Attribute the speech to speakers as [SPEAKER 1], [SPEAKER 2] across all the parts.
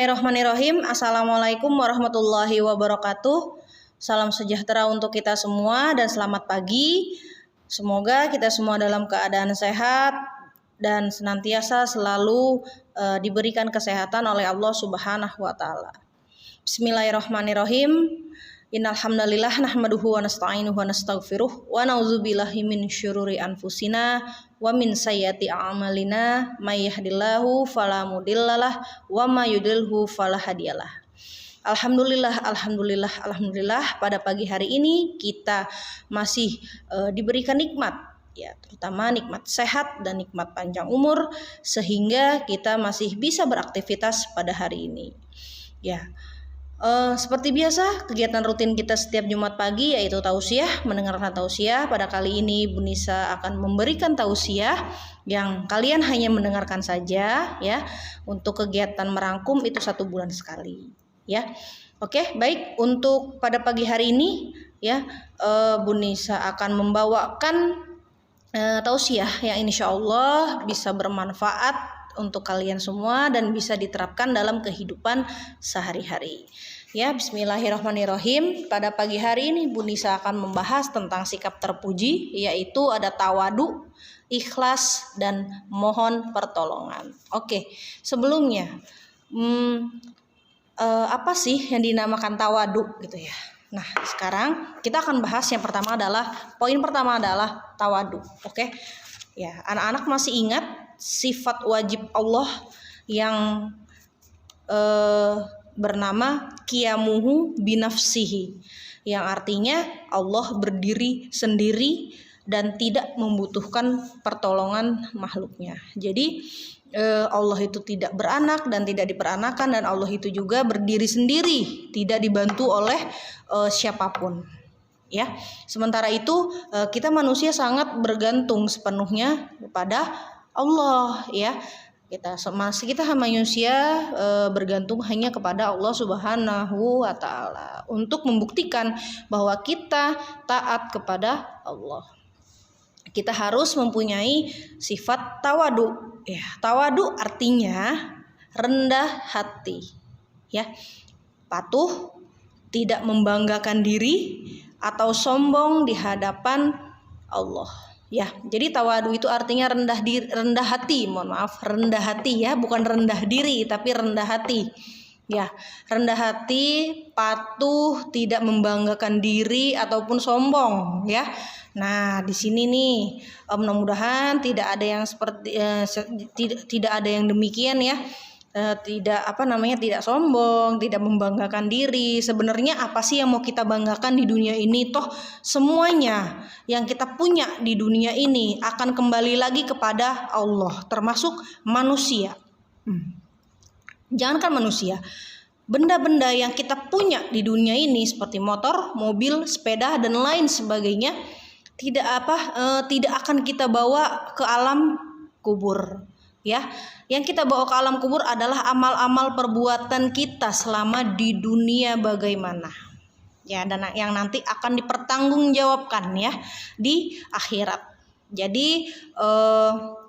[SPEAKER 1] Bismillahirrahmanirrahim. Assalamualaikum warahmatullahi wabarakatuh. Salam sejahtera untuk kita semua dan selamat pagi. Semoga kita semua dalam keadaan sehat dan senantiasa selalu diberikan kesehatan oleh Allah Subhanahu wa taala. Bismillahirrahmanirrahim. Innal hamdalillah nahmaduhu wa nasta'inuhu wa nastaghfiruh wa na'udzubillahi min syururi anfusina wa min sayyiati a'malina may yahdihillahu fala mudhillalah wa may yudlilhu fala hadiyalah. Alhamdulillah, pada pagi hari ini kita masih diberikan nikmat, ya, terutama nikmat sehat dan nikmat panjang umur sehingga kita masih bisa beraktivitas pada hari ini. Ya. Seperti biasa, kegiatan rutin kita setiap Jumat pagi yaitu tausiah, mendengarkan tausiah. Pada kali ini Bu Nisa akan memberikan tausiah yang kalian hanya mendengarkan saja, ya. Untuk kegiatan merangkum itu 1 bulan sekali, ya. Oke, baik. Untuk pada pagi hari ini, ya, Bu Nisa akan membawakan tausiah yang insya Allah bisa bermanfaat untuk kalian semua dan bisa diterapkan dalam kehidupan sehari-hari. Ya, bismillahirrahmanirrahim. Pada pagi hari ini Bu Nisa akan membahas tentang sikap terpuji, yaitu ada tawadu, ikhlas, dan mohon pertolongan. Oke, sebelumnya apa sih yang dinamakan tawadu gitu ya? Nah, sekarang kita akan bahas poin pertama adalah tawadu. Oke. Ya, anak-anak masih ingat sifat wajib Allah yang bernama qiyamuhu binafsihi, yang artinya Allah berdiri sendiri dan tidak membutuhkan pertolongan makhluknya. Jadi Allah itu tidak beranak dan tidak diperanakan, dan Allah itu juga berdiri sendiri, tidak dibantu oleh siapapun. Ya, sementara itu kita manusia sangat bergantung sepenuhnya kepada Allah, ya. Kita manusia bergantung hanya kepada Allah Subhanahu wa taala untuk membuktikan bahwa kita taat kepada Allah. Kita harus mempunyai sifat tawadu, ya. Tawadu artinya rendah hati, ya. Patuh, tidak membanggakan diri atau sombong di hadapan Allah, ya. Jadi tawadu itu artinya rendah hati, ya, bukan rendah diri tapi rendah hati, ya. Rendah hati, patuh, tidak membanggakan diri ataupun sombong, ya. Nah, di sini nih mudah-mudahan tidak ada yang demikian, ya. Tidak sombong, tidak membanggakan diri. Sebenarnya apa sih yang mau kita banggakan di dunia ini? Toh semuanya yang kita punya di dunia ini akan kembali lagi kepada Allah, termasuk manusia. Jangankan manusia, benda-benda yang kita punya di dunia ini seperti motor, mobil, sepeda dan lain sebagainya tidak akan kita bawa ke alam kubur, ya. Yang kita bawa ke alam kubur adalah amal-amal perbuatan kita selama di dunia bagaimana, ya, dan yang nanti akan dipertanggungjawabkan, ya, di akhirat. Jadi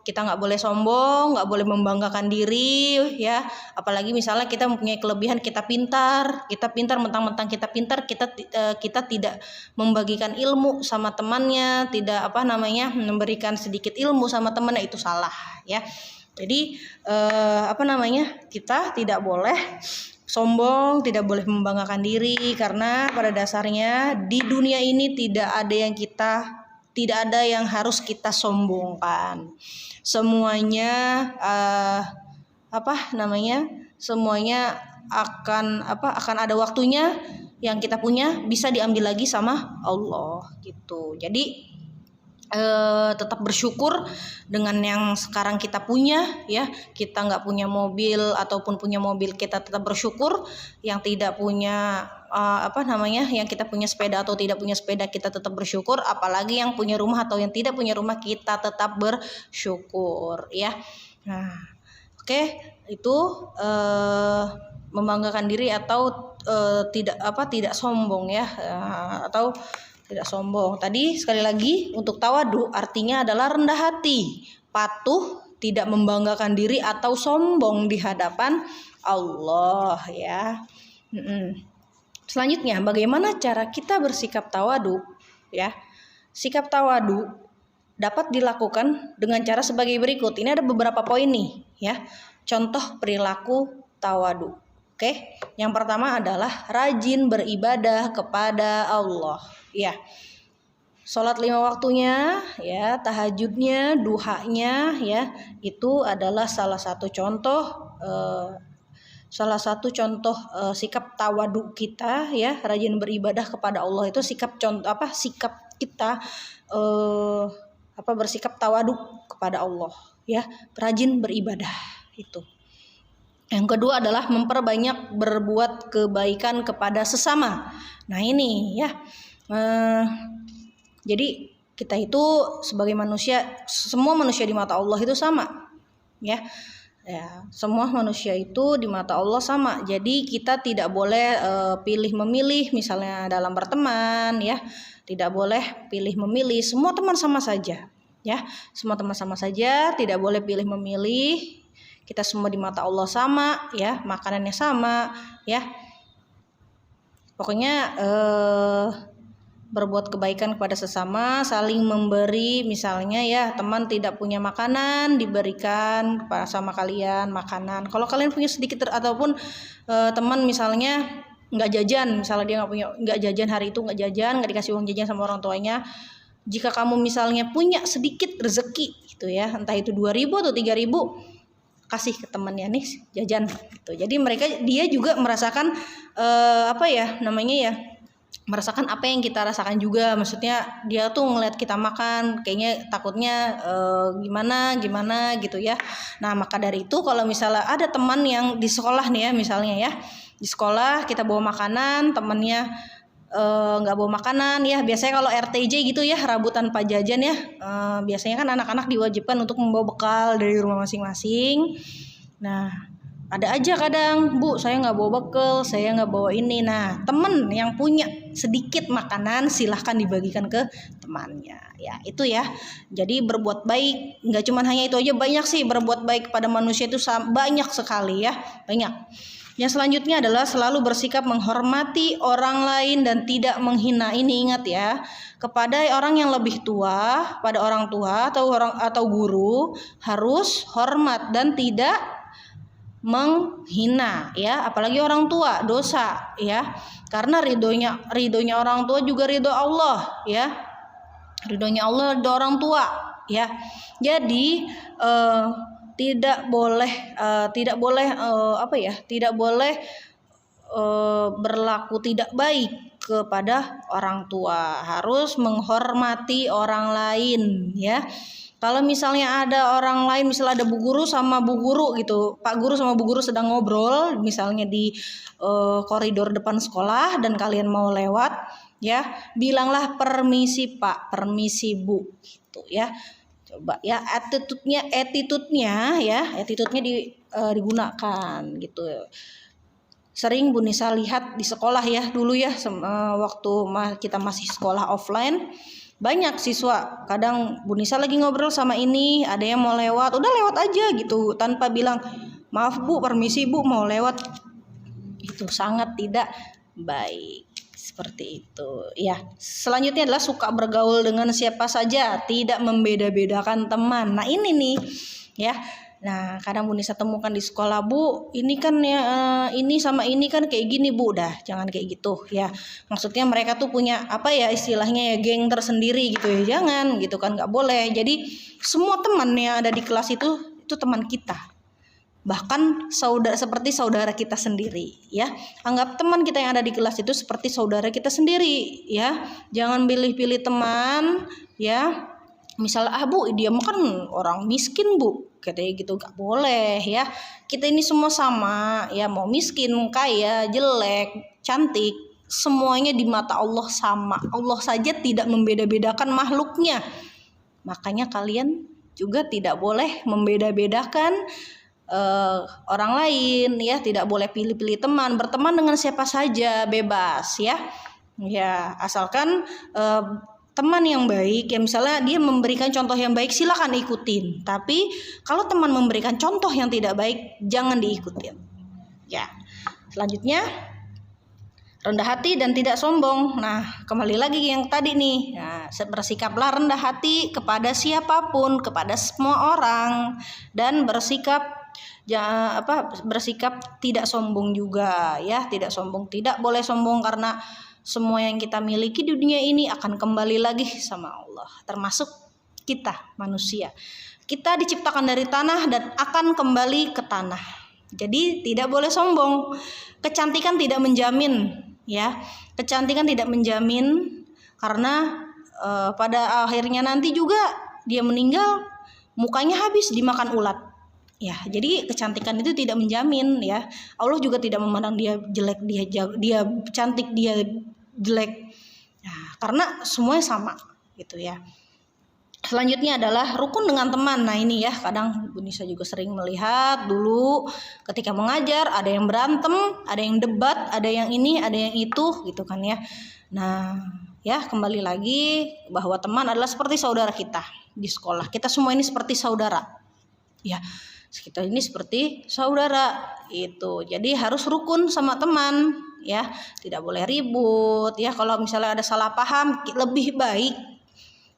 [SPEAKER 1] kita nggak boleh sombong, nggak boleh membanggakan diri, ya. Apalagi misalnya kita mempunyai kelebihan, kita pintar mentang-mentang kita pintar, kita tidak membagikan ilmu sama temannya, tidak memberikan sedikit ilmu sama temannya, itu salah, ya. Jadi kita tidak boleh sombong, tidak boleh membanggakan diri, karena pada dasarnya di dunia ini tidak ada yang harus kita sombongkan. Semuanya semuanya akan ada waktunya. Yang kita punya bisa diambil lagi sama Allah, gitu. Jadi tetap bersyukur dengan yang sekarang kita punya, ya. Kita nggak punya mobil ataupun punya mobil, kita tetap bersyukur. Yang tidak punya yang kita punya sepeda atau tidak punya sepeda, kita tetap bersyukur. Apalagi yang punya rumah atau yang tidak punya rumah, kita tetap bersyukur, ya. Nah, oke, itu membanggakan diri atau tidak sombong, ya, atau tidak sombong. Tadi sekali lagi, untuk tawadu artinya adalah rendah hati, patuh, tidak membanggakan diri atau sombong di hadapan Allah ya. Selanjutnya, bagaimana cara kita bersikap tawadu ya? Sikap tawadu dapat dilakukan dengan cara sebagai berikut. Ini ada beberapa poin nih ya. Contoh perilaku tawadu. Oke, yang pertama adalah rajin beribadah kepada Allah. Ya, sholat 5 waktunya, ya, tahajudnya, duhanya, ya, itu adalah salah satu contoh sikap tawadu kita, ya, rajin beribadah kepada Allah itu sikap kita bersikap tawadu kepada Allah, ya, rajin beribadah itu. Yang kedua adalah memperbanyak berbuat kebaikan kepada sesama. Nah ini ya, jadi kita itu sebagai manusia, semua manusia di mata Allah itu sama, ya. Semua manusia itu di mata Allah sama. Jadi kita tidak boleh pilih memilih, misalnya dalam berteman, ya, tidak boleh pilih memilih. Semua teman sama saja, ya. Semua teman sama saja, tidak boleh pilih memilih. Kita semua di mata Allah sama, ya, makanannya sama, ya. Pokoknya berbuat kebaikan kepada sesama, saling memberi, misalnya ya, teman tidak punya makanan, diberikan sama kalian makanan. Kalau kalian punya sedikit ataupun teman misalnya nggak jajan, misalnya dia nggak jajan hari itu, nggak dikasih uang jajan sama orang tuanya. Jika kamu misalnya punya sedikit rezeki gitu ya, entah itu 2.000 atau 3.000, kasih ke temannya nih jajan gitu. Jadi dia juga merasakan merasakan apa yang kita rasakan juga. Maksudnya dia tuh ngeliat kita makan, kayaknya takutnya gimana gitu ya. Nah maka dari itu kalau misalnya ada teman yang di sekolah nih ya, misalnya ya, di sekolah kita bawa makanan, temannya nggak bawa makanan ya, biasanya kalau RTJ gitu ya, rabu tanpa jajan ya, biasanya kan anak-anak diwajibkan untuk membawa bekal dari rumah masing-masing. Nah ada aja kadang, Bu saya nggak bawa bekal, saya nggak bawa ini. Nah temen yang punya sedikit makanan silahkan dibagikan ke temannya ya, itu ya. Jadi berbuat baik nggak cuma hanya itu aja, banyak sih berbuat baik kepada manusia itu banyak sekali ya, banyak. Yang selanjutnya adalah selalu bersikap menghormati orang lain dan tidak menghina. Ini ingat ya, kepada orang yang lebih tua, pada orang tua atau guru harus hormat dan tidak menghina ya, apalagi orang tua, dosa ya. Karena ridhonya orang tua juga ridho Allah ya. Ridhonya Allah ridho orang tua ya. Jadi tidak boleh berlaku tidak baik kepada orang tua, harus menghormati orang lain ya. Kalau misalnya ada orang lain, misalnya ada bu guru sama bu guru gitu, pak guru sama bu guru sedang ngobrol misalnya di koridor depan sekolah dan kalian mau lewat ya, bilanglah permisi pak, permisi bu gitu ya. Coba ya, attitude-nya digunakan gitu. Sering Bu Nisa lihat di sekolah ya dulu ya, waktu kita masih sekolah offline, banyak siswa kadang Bu Nisa lagi ngobrol sama ini, ada yang mau lewat, udah lewat aja gitu tanpa bilang maaf Bu, permisi Bu, mau lewat. Itu sangat tidak baik. Seperti itu ya. Selanjutnya adalah suka bergaul dengan siapa saja, tidak membeda-bedakan teman. Nah ini nih ya. Nah kadang Bu Nisa temukan di sekolah, Bu ini kan ya ini sama ini kan kayak gini Bu, dah jangan kayak gitu ya. Maksudnya mereka tuh punya apa ya istilahnya ya, geng tersendiri gitu ya, jangan gitu kan, nggak boleh. Jadi semua teman yang ada di kelas itu teman kita, bahkan seperti saudara kita sendiri ya. Anggap teman kita yang ada di kelas itu seperti saudara kita sendiri ya. Jangan pilih-pilih teman ya. Misalnya Bu dia mah kan orang miskin Bu, katanya gitu, gak boleh ya. Kita ini semua sama ya, mau miskin, kaya, jelek, cantik, semuanya di mata Allah sama. Allah saja tidak membeda-bedakan makhluknya. Makanya kalian juga tidak boleh membeda-bedakan orang lain ya, tidak boleh pilih-pilih teman, berteman dengan siapa saja bebas ya, asalkan teman yang baik, ya misalnya dia memberikan contoh yang baik, silakan ikutin. Tapi kalau teman memberikan contoh yang tidak baik, jangan diikutin. Ya, selanjutnya rendah hati dan tidak sombong. Nah, kembali lagi yang tadi nih. Nah, bersikaplah rendah hati kepada siapapun, kepada semua orang, dan bersikap tidak sombong juga ya, tidak sombong. Tidak boleh sombong karena semua yang kita miliki di dunia ini akan kembali lagi sama Allah, termasuk kita manusia. Kita diciptakan dari tanah dan akan kembali ke tanah. Jadi tidak boleh sombong. Kecantikan tidak menjamin ya. Kecantikan tidak menjamin karena pada akhirnya nanti juga dia meninggal, mukanya habis dimakan ulat. Ya, jadi kecantikan itu tidak menjamin ya. Allah juga tidak memandang dia jelek, dia cantik, dia jelek. Nah, karena semuanya sama gitu ya. Selanjutnya adalah rukun dengan teman. Nah ini ya, kadang Bu Nisa juga sering melihat dulu ketika mengajar ada yang berantem, ada yang debat, ada yang ini, ada yang itu gitu kan ya. Nah ya, kembali lagi bahwa teman adalah seperti saudara kita di sekolah. Kita semua ini seperti saudara ya, kita ini seperti saudara itu. Jadi harus rukun sama teman ya, tidak boleh ribut ya. Kalau misalnya ada salah paham, lebih baik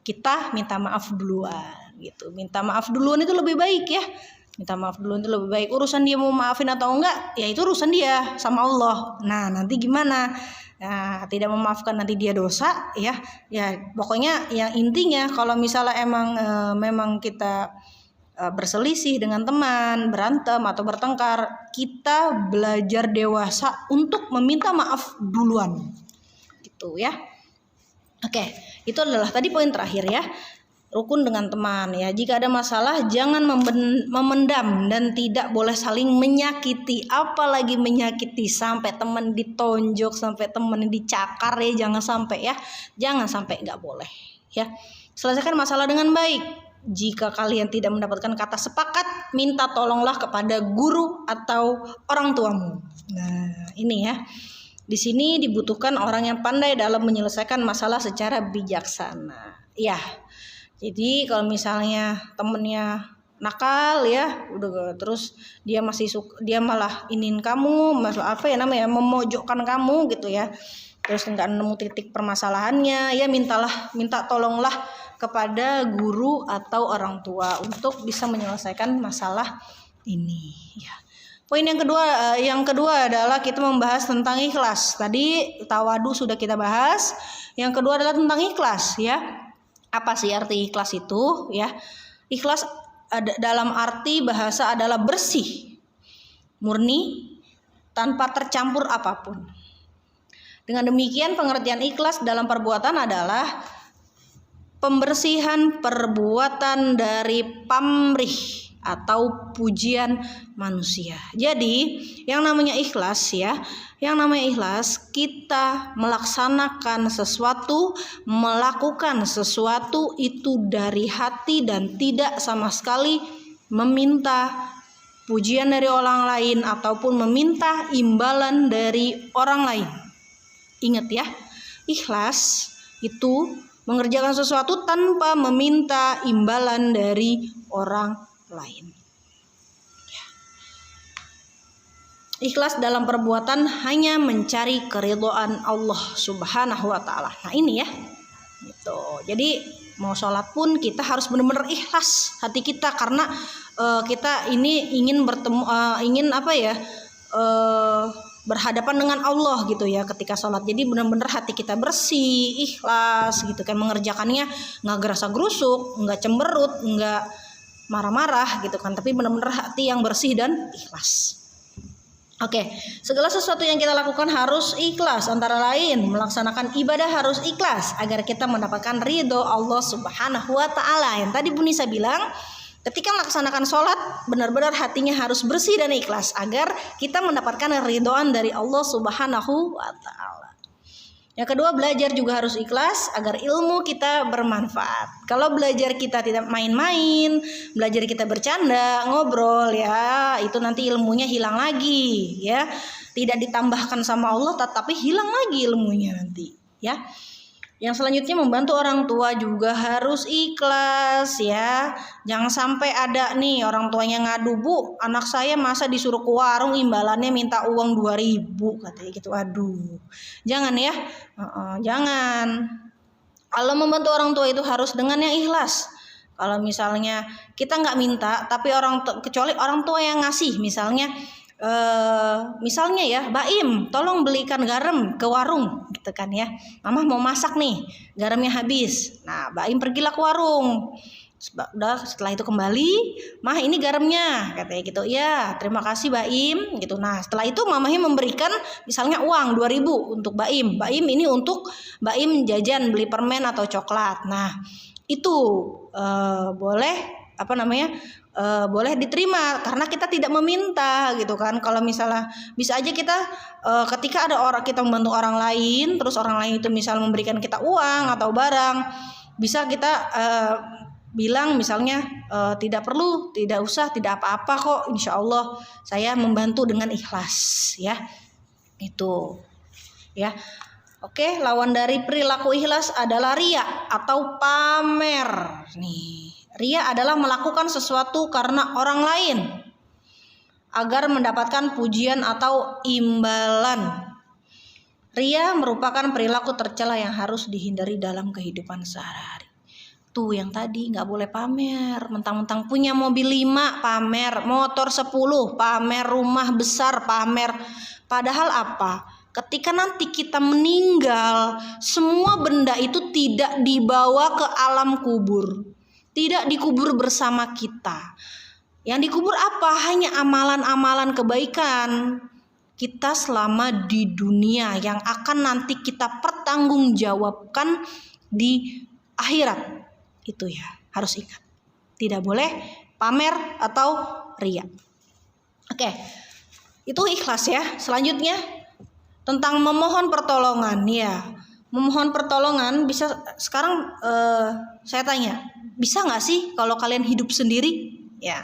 [SPEAKER 1] kita minta maaf duluan gitu. Minta maaf duluan itu lebih baik ya. Minta maaf duluan itu lebih baik. Urusan dia mau maafin atau enggak, ya itu urusan dia sama Allah. Nah nanti gimana? Nah, tidak memaafkan nanti dia dosa ya. Ya pokoknya yang intinya kalau misalnya memang kita berselisih dengan teman, berantem atau bertengkar, kita belajar dewasa untuk meminta maaf duluan gitu ya. Oke, itu adalah tadi poin terakhir ya. Rukun dengan teman ya. Jika ada masalah jangan memendam dan tidak boleh saling menyakiti, apalagi menyakiti sampai teman ditonjok, sampai teman dicakar ya, jangan sampai ya. Jangan sampai, nggak boleh ya. Selesaikan masalah dengan baik. Jika kalian tidak mendapatkan kata sepakat, minta tolonglah kepada guru atau orang tuamu. Nah, ini ya. Di sini dibutuhkan orang yang pandai dalam menyelesaikan masalah secara bijaksana. Ya. Jadi kalau misalnya temennya nakal ya, udah terus dia malah memojokkan kamu gitu ya. Terus nggak nemu titik permasalahannya, ya minta tolonglah kepada guru atau orang tua untuk bisa menyelesaikan masalah ini ya. Poin yang kedua adalah kita membahas tentang ikhlas. Tadi tawadu sudah kita bahas. Yang kedua adalah tentang ikhlas ya. Apa sih arti ikhlas itu ya? Ikhlas dalam arti bahasa adalah bersih, murni, tanpa tercampur apapun. Dengan demikian pengertian ikhlas dalam perbuatan adalah pembersihan perbuatan dari pamrih atau pujian manusia. Jadi yang namanya ikhlas ya, kita melaksanakan sesuatu, melakukan sesuatu itu dari hati dan tidak sama sekali meminta pujian dari orang lain ataupun meminta imbalan dari orang lain. Ingat ya, ikhlas itu mengerjakan sesuatu tanpa meminta imbalan dari orang lain. Ikhlas dalam perbuatan hanya mencari keridhaan Allah Subhanahu wa taala. Nah, ini ya. Gitu. Jadi mau sholat pun kita harus benar-benar ikhlas hati kita karena kita ini ingin berhadapan dengan Allah gitu ya ketika sholat. Jadi benar-benar hati kita bersih, ikhlas gitu kan, mengerjakannya nggak gerasa-gerusuk, nggak cemberut, nggak marah-marah gitu kan, tapi benar-benar hati yang bersih dan ikhlas. Oke, segala sesuatu yang kita lakukan harus ikhlas, antara lain melaksanakan ibadah harus ikhlas agar kita mendapatkan ridho Allah Subhanahu wa taala. Yang tadi Bu Nisa bilang, ketika melaksanakan sholat benar-benar hatinya harus bersih dan ikhlas agar kita mendapatkan ridhoan dari Allah Subhanahu wa taala. Yang kedua, belajar juga harus ikhlas agar ilmu kita bermanfaat. Kalau belajar kita tidak main-main, belajar kita bercanda, ngobrol ya, itu nanti ilmunya hilang lagi ya. Tidak ditambahkan sama Allah tetapi hilang lagi ilmunya nanti ya. Yang selanjutnya, membantu orang tua juga harus ikhlas ya. Jangan sampai ada nih orang tuanya ngadu, "Bu, anak saya masa disuruh ke warung imbalannya minta uang 2.000," katanya gitu. Aduh. Jangan ya. Jangan. Kalau membantu orang tua itu harus dengan yang ikhlas. Kalau misalnya kita nggak minta, tapi kecuali orang tua yang ngasih, misalnya ya, "Baim, tolong belikan garam ke warung," gitu kan ya. "Mama mau masak nih, garamnya habis." Nah, Baim pergilah ke warung. Setelah itu kembali, "Mah, ini garamnya," katanya gitu. "Ya, terima kasih Baim," gitu. Nah, setelah itu mamahnya memberikan misalnya uang 2.000 untuk Baim. "Baim, ini untuk Baim jajan beli permen atau coklat." Nah, itu boleh diterima karena kita tidak meminta gitu kan. Kalau misalnya bisa aja kita ketika ada orang kita membantu orang lain, terus orang lain itu misal memberikan kita uang atau barang, bisa kita bilang misalnya, "Tidak perlu, tidak usah, tidak apa-apa kok, insya Allah saya membantu dengan ikhlas," ya. Itu ya. Oke, lawan dari perilaku ikhlas adalah riya atau pamer. Nih, riya adalah melakukan sesuatu karena orang lain agar mendapatkan pujian atau imbalan. Riya merupakan perilaku tercela yang harus dihindari dalam kehidupan sehari-hari. Tuh yang tadi, nggak boleh pamer. Mentang-mentang punya mobil 5 pamer, motor 10 pamer, rumah besar pamer. Padahal apa? Ketika nanti kita meninggal, semua benda itu tidak dibawa ke alam kubur, tidak dikubur bersama kita. Yang dikubur apa? Hanya amalan-amalan kebaikan kita selama di dunia yang akan nanti kita pertanggungjawabkan di akhirat. Itu ya, harus ingat. Tidak boleh pamer atau riya. Oke, itu ikhlas ya. Selanjutnya tentang memohon pertolongan ya. Memohon pertolongan bisa sekarang saya tanya, bisa nggak sih kalau kalian hidup sendiri? Ya,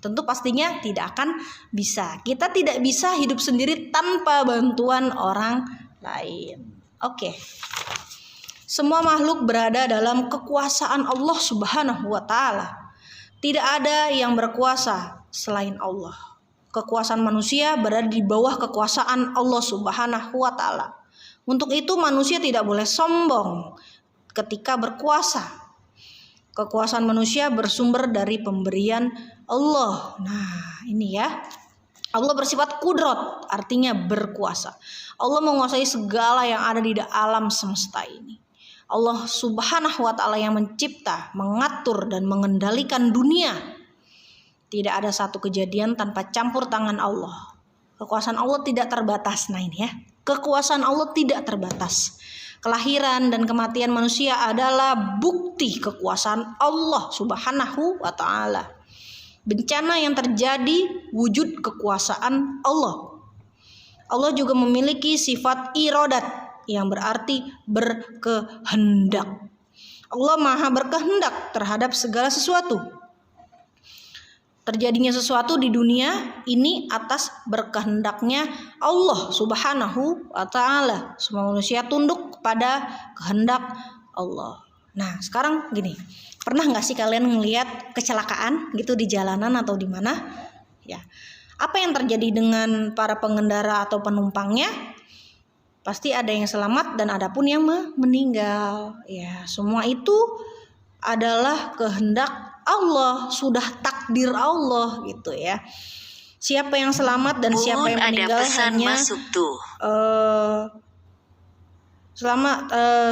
[SPEAKER 1] tentu pastinya tidak akan bisa. Kita tidak bisa hidup sendiri tanpa bantuan orang lain. Oke. Semua makhluk berada dalam kekuasaan Allah Subhanahu wa taala. Tidak ada yang berkuasa selain Allah. Kekuasaan manusia berada di bawah kekuasaan Allah Subhanahu wa taala. Untuk itu manusia tidak boleh sombong ketika berkuasa. Kekuasaan manusia bersumber dari pemberian Allah. Nah, ini ya. Allah bersifat kudrat, artinya berkuasa. Allah menguasai segala yang ada di alam semesta ini. Allah Subhanahu wa taala yang mencipta, mengatur dan mengendalikan dunia. Tidak ada satu kejadian tanpa campur tangan Allah. Kekuasaan Allah tidak terbatas. Nah ini ya, kekuasaan Allah tidak terbatas. Kelahiran dan kematian manusia adalah bukti kekuasaan Allah Subhanahu wa taala. Bencana yang terjadi wujud kekuasaan Allah. Allah juga memiliki sifat iradat yang berarti berkehendak. Allah maha berkehendak terhadap segala sesuatu. Terjadinya sesuatu di dunia ini atas berkehendaknya Allah Subhanahu wa taala. Semua manusia tunduk kepada kehendak Allah. Nah, sekarang gini, pernah nggak sih kalian ngelihat kecelakaan gitu di jalanan atau di mana? Ya, apa yang terjadi dengan para pengendara atau penumpangnya? Pasti ada yang selamat dan ada pun yang meninggal. Ya, semua itu adalah kehendak Allah, sudah takdir Allah gitu ya. Siapa yang selamat dan siapa yang meninggal hanya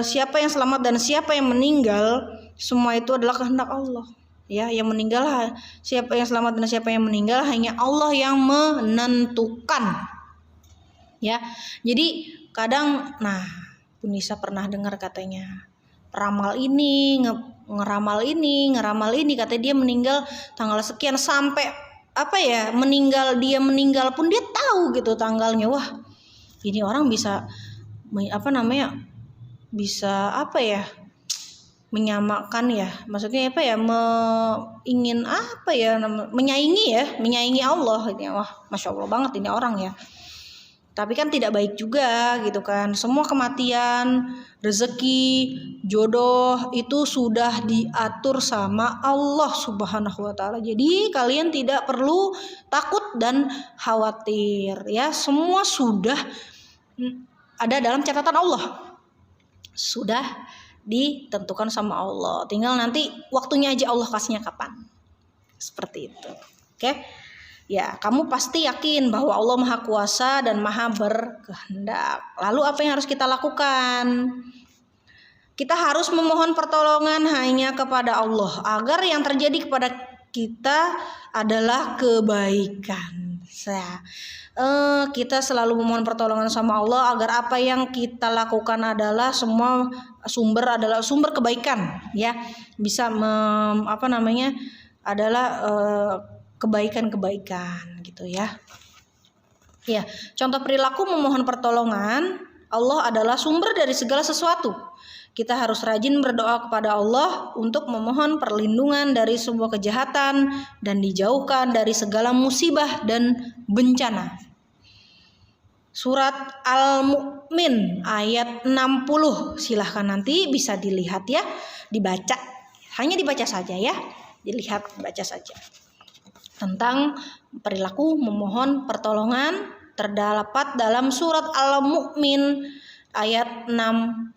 [SPEAKER 1] siapa yang selamat dan siapa yang meninggal, semua itu adalah kehendak Allah. Ya, yang meninggal, siapa yang selamat dan siapa yang meninggal hanya Allah yang menentukan. Ya, jadi kadang, Bu Nisa pernah dengar katanya peramal ini ngeramal ini katanya dia meninggal tanggal sekian, sampai dia meninggal pun dia tahu gitu tanggalnya. Wah, ini orang bisa menyamakan ya, maksudnya menyaingi Allah ini. Wah, Masya Allah banget ini orang ya. Tapi kan tidak baik juga gitu kan. Semua kematian, rezeki, jodoh itu sudah diatur sama Allah Subhanahu wa taala. Jadi kalian tidak perlu takut dan khawatir ya. Semua sudah ada dalam catatan Allah. Sudah ditentukan sama Allah. Tinggal nanti waktunya aja Allah kasihnya kapan. Seperti itu. Oke. Ya, kamu pasti yakin bahwa Allah Maha Kuasa dan Maha berkehendak. Lalu apa yang harus kita lakukan? Kita harus memohon pertolongan hanya kepada Allah agar yang terjadi kepada kita adalah kebaikan. Kita selalu memohon pertolongan sama Allah agar apa yang kita lakukan adalah semua sumber kebaikan, ya. Bisa adalah kebaikan-kebaikan gitu ya. Ya, contoh perilaku memohon pertolongan Allah adalah sumber dari segala sesuatu. Kita harus rajin berdoa kepada Allah untuk memohon perlindungan dari semua kejahatan dan dijauhkan dari segala musibah dan bencana. Surat Al-Mu'min ayat 60. Silahkan nanti bisa dilihat ya, dibaca. Hanya dibaca saja ya. Dilihat, baca saja. Tentang perilaku memohon pertolongan terdapat dalam surat Al-Mu'min ayat 60.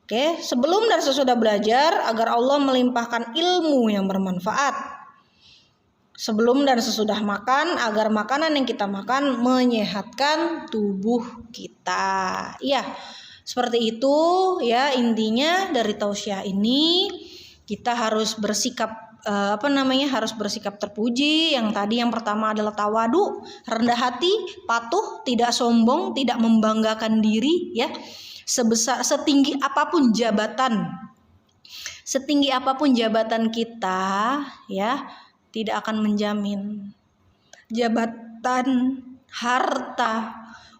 [SPEAKER 1] Oke, sebelum dan sesudah belajar agar Allah melimpahkan ilmu yang bermanfaat. Sebelum dan sesudah makan agar makanan yang kita makan menyehatkan tubuh kita. Iya, seperti itu ya intinya dari tausiah ini. Kita harus bersikap harus bersikap terpuji. Yang pertama adalah tawadu, rendah hati, patuh, tidak sombong, tidak membanggakan diri ya. Setinggi apapun jabatan kita ya, tidak akan menjamin jabatan, harta,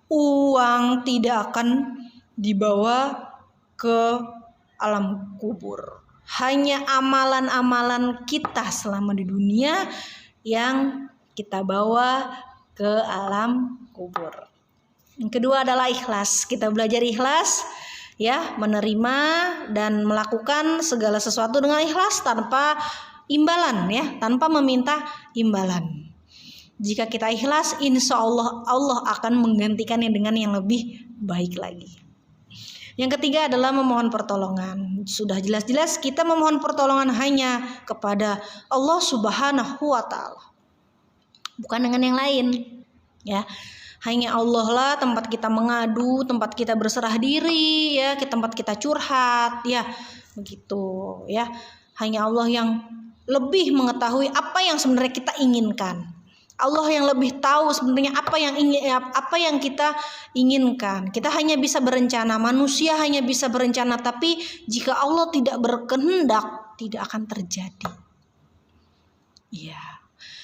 [SPEAKER 1] uang tidak akan dibawa ke alam kubur. Hanya amalan-amalan kita selama di dunia yang kita bawa ke alam kubur. Yang kedua adalah ikhlas. Kita belajar ikhlas ya, menerima dan melakukan segala sesuatu dengan ikhlas tanpa imbalan ya, tanpa meminta imbalan. Jika kita ikhlas, insya Allah Allah akan menggantikannya dengan yang lebih baik lagi. Yang ketiga adalah memohon pertolongan. Sudah jelas-jelas kita memohon pertolongan hanya kepada Allah Subhanahu wa taala. Bukan dengan yang lain. Ya. Hanya Allah lah tempat kita mengadu, tempat kita berserah diri, ya, tempat kita curhat, ya. Begitu, ya. Hanya Allah yang lebih mengetahui apa yang sebenarnya kita inginkan. Allah yang lebih tahu sebenarnya apa yang kita inginkan. Kita hanya bisa berencana, manusia hanya bisa berencana, tapi jika Allah tidak berkehendak, tidak akan terjadi. Iya.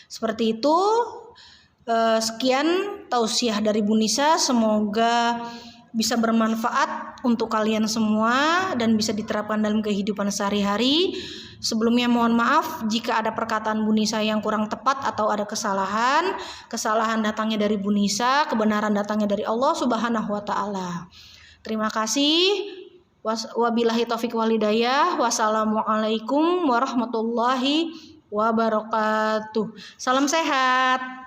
[SPEAKER 1] Seperti itu. Sekian tausiah dari Bu Nisa, semoga bisa bermanfaat untuk kalian semua dan bisa diterapkan dalam kehidupan sehari-hari. Sebelumnya mohon maaf jika ada perkataan Bu Nisa yang kurang tepat atau ada kesalahan. Kesalahan datangnya dari Bu Nisa, kebenaran datangnya dari Allah Subhanahu wa taala. Terima kasih. Wabillahi taufik wal hidayah. Wassalamualaikum warahmatullahi wabarakatuh. Salam sehat.